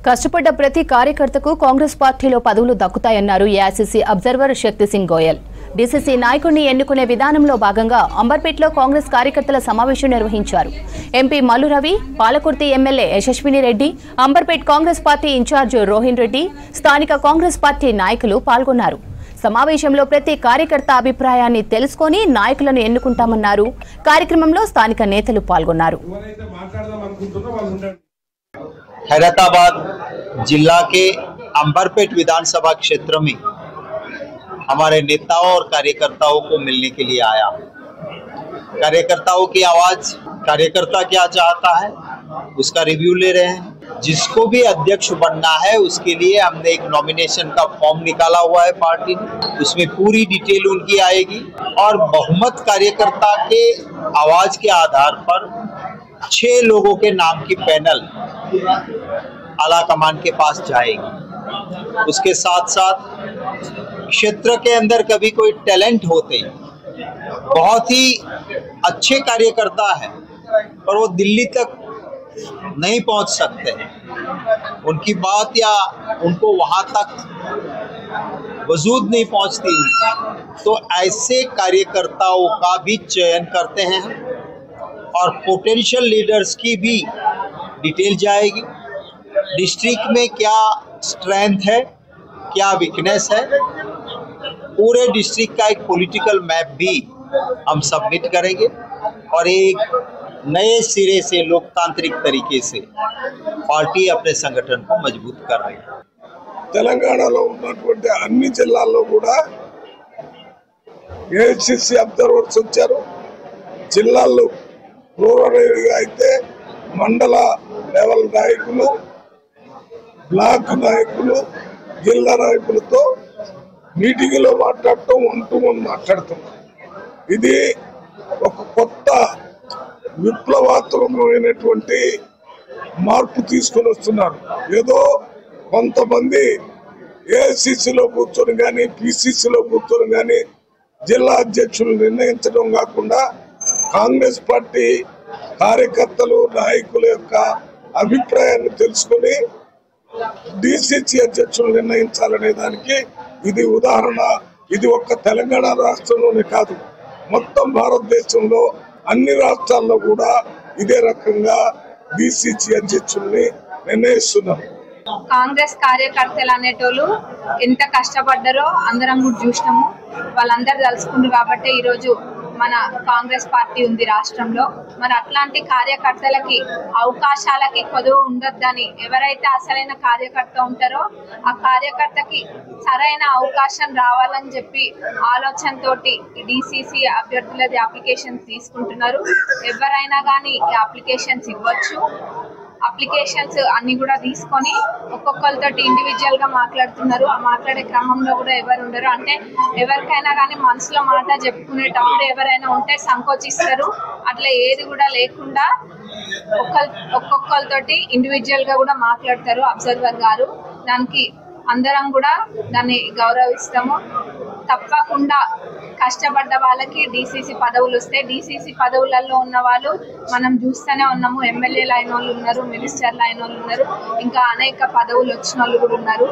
కష్టపడ్డ ప్రతి కార్యకర్తకు కాంగ్రెస్ పార్టీలో పదవులు దక్కుతాయన్నారు ఏఐసీసీ అబ్జర్వర్ శక్తి సింగ్ గోయల్. డీసీసీ నాయకుడిని ఎన్నుకునే విధానంలో భాగంగా అంబర్పేటలో కాంగ్రెస్ కార్యకర్తల సమావేశం నిర్వహించారు. ఎంపీ మల్లు రవి, పాలకుర్తి ఎమ్మెల్యే యశస్విని రెడ్డి, అంబర్పేట్ కాంగ్రెస్ పార్టీ ఇన్ఛార్జ్ రోహిన్ రెడ్డి, స్థానిక కాంగ్రెస్ పార్టీ నాయకులు పాల్గొన్నారు. సమావేశంలో ప్రతి కార్యకర్త అభిప్రాయాన్ని తెలుసుకొని నాయకులను ఎన్నుకుంటామన్నారు. కార్యక్రమంలో స్థానిక నేతలు పాల్గొన్నారు. हैदराबाद जिला के अंबरपेट विधानसभा क्षेत्र में हमारे नेताओं और कार्यकर्ताओं को मिलने के लिए आया। कार्यकर्ताओं की आवाज, कार्यकर्ता क्या चाहता है उसका रिव्यू ले रहे हैं। जिसको भी अध्यक्ष बनना है उसके लिए हमने एक नॉमिनेशन का फॉर्म निकाला हुआ है पार्टी ने, उसमें पूरी डिटेल उनकी आएगी और बहुमत कार्यकर्ता के आवाज के आधार पर 6 लोगों के नाम की पैनल आला कमान के पास जाएगी। उसके साथ साथ क्षेत्र के अंदर कभी कोई टैलेंट होते, बहुत ही अच्छे कार्यकर्ता हैं पर वो दिल्ली तक नहीं पहुंच सकते हैं, उनकी बात या उनको वहां तक वजूद नहीं पहुंचती उनकी, तो ऐसे कार्यकर्ताओं का भी चयन करते हैं और पोटेंशियल लीडर्स की भी डिटेल जाएगी। डिस्ट्रिक्ट में क्या स्ट्रेंथ है, क्या वीकनेस है, पूरे डिस्ट्रिक्ट का एक पॉलिटिकल मैप भी हम सबमिट करेंगे और एक नए सिरे से लोकतांत्रिक तरीके से पार्टी अपने संगठन को मजबूत कर रही है। తెలంగాణలో ఉన్నటువంటి అన్ని జిల్లాల్లో కూడా ఏఐసీసీ అబ్జర్వర్స్ వచ్చారు. జిల్లాల్లో రూరల్ అయితే మండల లెవెల్ నాయకులు, బ్లాక్ నాయకులు, జిల్లా నాయకులతో మీటింగ్లో మాట్లాడటం, 1-to-1 మాట్లాడటం, ఇది ఒక కొత్త విప్లవాత్మకమైనటువంటి మార్పు తీసుకొని వస్తున్నారు. ఏదో కొంతమంది ఏఐసీసీలో కూర్చొని కానీ, పిసిసిలో కూర్చొని కానీ జిల్లా అధ్యక్షులు నిర్ణయించడం కాకుండా కాంగ్రెస్ పార్టీ కార్యకర్తలు, నాయకుల యొక్క అభిప్రాయాన్ని తెలుసుకుని డిసిసి అధ్యక్షులు నిర్ణయించాలనే దానికి ఇది ఉదాహరణ. ఇది ఒక్క తెలంగాణ రాష్ట్రంలోనే కాదు, మొత్తం భారతదేశంలో అన్ని రాష్ట్రాల్లో కూడా ఇదే రకంగా డిసిసి అధ్యక్షుల్ని నిర్ణయిస్తున్నారు. కాంగ్రెస్ కార్యకర్తలు అనేటోళ్ళు ఎంత కష్టపడ్డారో అందరం కూడా చూసినాము. వాళ్ళందరూ తలుచుకుంటారు కాబట్టి ఈరోజు మన కాంగ్రెస్ పార్టీ ఉంది రాష్ట్రంలో. మరి అట్లాంటి కార్యకర్తలకి అవకాశాలకి కొదువు ఉండొద్దని ఎవరైతే అసలైన కార్యకర్త ఉంటారో ఆ కార్యకర్తకి సరైన అవకాశం రావాలని చెప్పి ఆలోచనతోటి డిసిసి అభ్యర్థులది అప్లికేషన్స్ తీసుకుంటున్నారు. ఎవరైనా కానీ ఈ అప్లికేషన్స్ ఇవ్వచ్చు. అప్లికేషన్స్ అన్ని కూడా తీసుకొని ఒక్కొక్కరితో ఇండివిజువల్ గా మాట్లాడుతున్నారు. ఆ మాట్లాడే క్రమంలో కూడా ఎవరు ఉండరు, అంటే ఎవరికైనా కానీ మనసులో మాట చెప్పుకునేటప్పుడు ఎవరైనా ఉంటే సంకోచిస్తారు. అట్లా ఏది కూడా లేకుండా ఒక్కొక్కరితోటి ఇండివిజువల్ గా కూడా మాట్లాడతారు అబ్జర్వర్ గారు. దానికి అందరం కూడా దాన్ని గౌరవిస్తాము. తప్పకుండా కష్టపడ్డ వాళ్ళకి డిసిసి పదవులు వస్తే, డిసిసి పదవులలో ఉన్న వాళ్ళు మనం చూస్తూనే ఉన్నాము. ఎమ్మెల్యేలు అయిన వాళ్ళు ఉన్నారు, మినిస్టర్లు అయిన వాళ్ళు ఉన్నారు, ఇంకా అనేక పదవులు వచ్చిన వాళ్ళు కూడా ఉన్నారు.